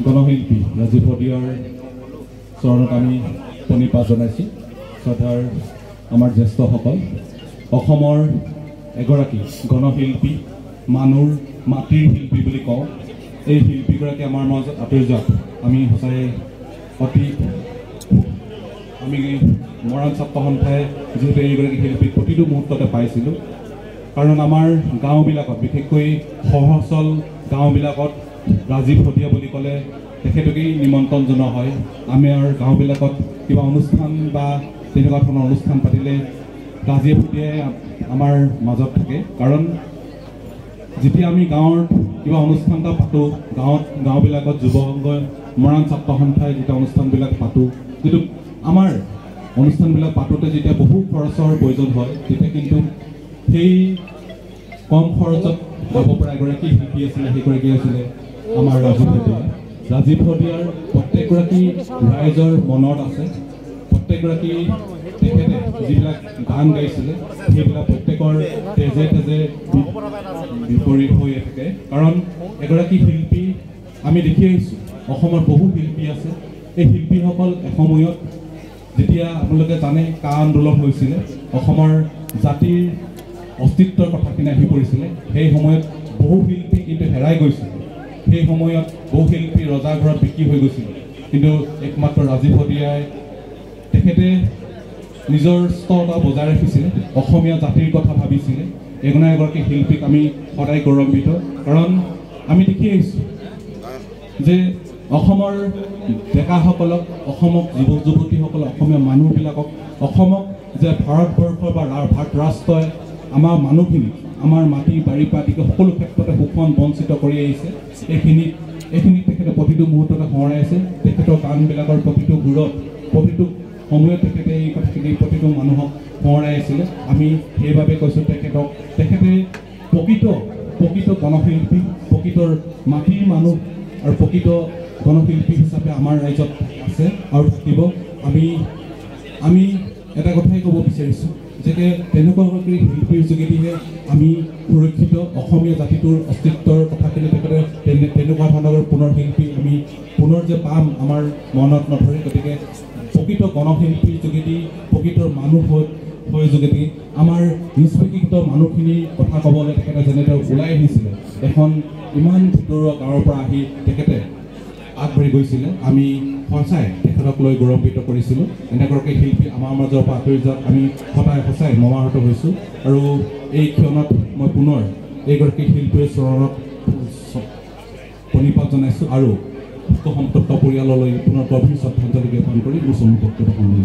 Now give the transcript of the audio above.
গণশিল্পী ৰাজীৱ শদিয়াৰ চৰণত আমি প্ৰণিপাত জনাইছোঁ। শ্ৰদ্ধাৰ আমাৰ জ্যেষ্ঠসকল, অসমৰ এগৰাকী গণশিল্পী, মানুহ মাটিৰ শিল্পী বুলি কওঁ, এই শিল্পীগৰাকী আমাৰ মাজত আঁতৰি যোৱাত আমি সঁচাই অতি আমি মৰাণ ছাত্ৰ সন্থাই যিহেতু এইগৰাকী শিল্পীক প্ৰতিটো মুহূৰ্ততে পাইছিলোঁ। কাৰণ আমাৰ গাঁওবিলাকত, বিশেষকৈ সহচল গাঁওবিলাকত ৰাজীৱ শদিয়া বুলি ক'লে তেখেতকেই নিমন্ত্ৰণ জনোৱা হয়। আমাৰ গাঁওবিলাকত কিবা অনুষ্ঠান বা তেনেকুৱা ধৰণৰ অনুষ্ঠান পাতিলে ৰাজীৱ শদিয়াই আমাৰ মাজত থাকে। কাৰণ যেতিয়া আমি গাঁৱৰ কিবা অনুষ্ঠান এটা পাতোঁ, গাঁওবিলাকত যুৱ সংঘই মৰাণ ছাত্ৰ সন্থাই যেতিয়া অনুষ্ঠানবিলাক পাতোঁ, যিটো আমাৰ অনুষ্ঠানবিলাক পাতোঁতে যেতিয়া বহু খৰচৰ প্ৰয়োজন হয়, তেতিয়া কিন্তু সেই কম খৰচত যাব পৰা এগৰাকী শিল্পী আছিলে, সেইগৰাকী আছিলে আমাৰ ৰাজীৱ শদিয়া। ৰাজীৱ শদিয়াৰ প্ৰত্যেকগৰাকী ৰাইজৰ মনত আছে। প্ৰত্যেকগৰাকী তেখেতে যিবিলাক গান গাইছিলে সেইবিলাক প্ৰত্যেকৰ তেজে তেজে বিপৰীত হৈ থাকে। কাৰণ এগৰাকী শিল্পী আমি দেখি আহিছোঁ, অসমত বহু শিল্পী আছে। এই শিল্পীসকল এসময়ত যেতিয়া আপোনালোকে জানে কা আন্দোলন হৈছিলে, অসমৰ জাতিৰ অস্তিত্বৰ কথাখিনি আহি পৰিছিলে, সেই সময়ত বহু শিল্পী কিন্তু হেৰাই গৈছিল। সেই সময়ত বহু শিল্পী ৰজা ঘৰত বিক্ৰী হৈ গৈছিল। কিন্তু একমাত্ৰ ৰাজীৱ শদিয়াই তেখেতে নিজৰ স্তৰতা বজাই ৰাখিছিলে, অসমীয়া জাতিৰ কথা ভাবিছিলে। এগৰাকী শিল্পীক আমি সদায় গৌৰৱান্বিত। কাৰণ আমি দেখি আহিছোঁ যে অসমৰ ডেকাসকলক, অসমক যুৱক যুৱতীসকলক, অসমীয়া মানুহবিলাকক, অসমক যে ভাৰতবৰ্ষৰ বা ভাৰত ৰাষ্ট্ৰই আমাৰ মানুহখিনিক, আমাৰ মাটি বাৰী পৰা আদি সকলো ক্ষেত্ৰতে শোষণ বঞ্চিত কৰি আহিছে। এইখিনিত তেখেতে প্ৰতিটো মুহূৰ্ততে সোঁৱৰাই আছে। তেখেতৰ গানবিলাকৰ প্ৰতিটো সুৰত, প্ৰতিটো সময়ত তেখেতে এই কথাখিনি প্ৰতিটো মানুহক সোঁৱৰাই আছিলে। আমি সেইবাবে কৈছোঁ তেখেতে প্ৰকৃত গণশিল্পী, প্ৰকৃত মাটিৰ মানুহ আৰু প্ৰকৃত গণশিল্পী হিচাপে আমাৰ ৰাইজত আছে আৰু থাকিব। আমি এটা কথাই ক'ব বিচাৰিছোঁ যে তেনেকুৱা শিল্পীৰ যোগেদিহে আমি সুৰক্ষিত অসমীয়া জাতিটোৰ অস্তিত্বৰ কথাখিনি তেখেতে তেনেকুৱা ধৰণৰ পুনৰ শিল্পী আমি পুনৰ যে পাম আমাৰ মনত নধৰে। গতিকে প্ৰকৃত গণশিল্পীৰ যোগেদি, প্ৰকৃত মানুহ হৈ যোগেদি আমাৰ নিষ্পেষিত মানুহখিনিৰ কথা ক'বলৈ তেখেতে যেনেদৰে ওলাই আহিছিলে, এখন ইমান ভিতৰুৱা গাঁৱৰ পৰা আহি তেখেতে আগবাঢ়ি গৈছিলে, আমি সঁচাই তেখেতক লৈ গৌৰৱান্বিত কৰিছিলোঁ। এনেগৰাকী শিল্পী আমাৰ মাজৰ পৰা আঁতৰি যোৱাত আমি সঁচাই মৰ্মাহত হৈছোঁ। আৰু এই ক্ষণত মই পুনৰ এইগৰাকী শিল্পীৰ চৰণত প্ৰণিপাত জনাইছোঁ আৰু শোকসন্তপ্ত পৰিয়াললৈ পুনৰ গভীৰ শ্ৰদ্ধাঞ্জলি জ্ঞাপন কৰি মোৰ চমু বক্তব্য সামৰণি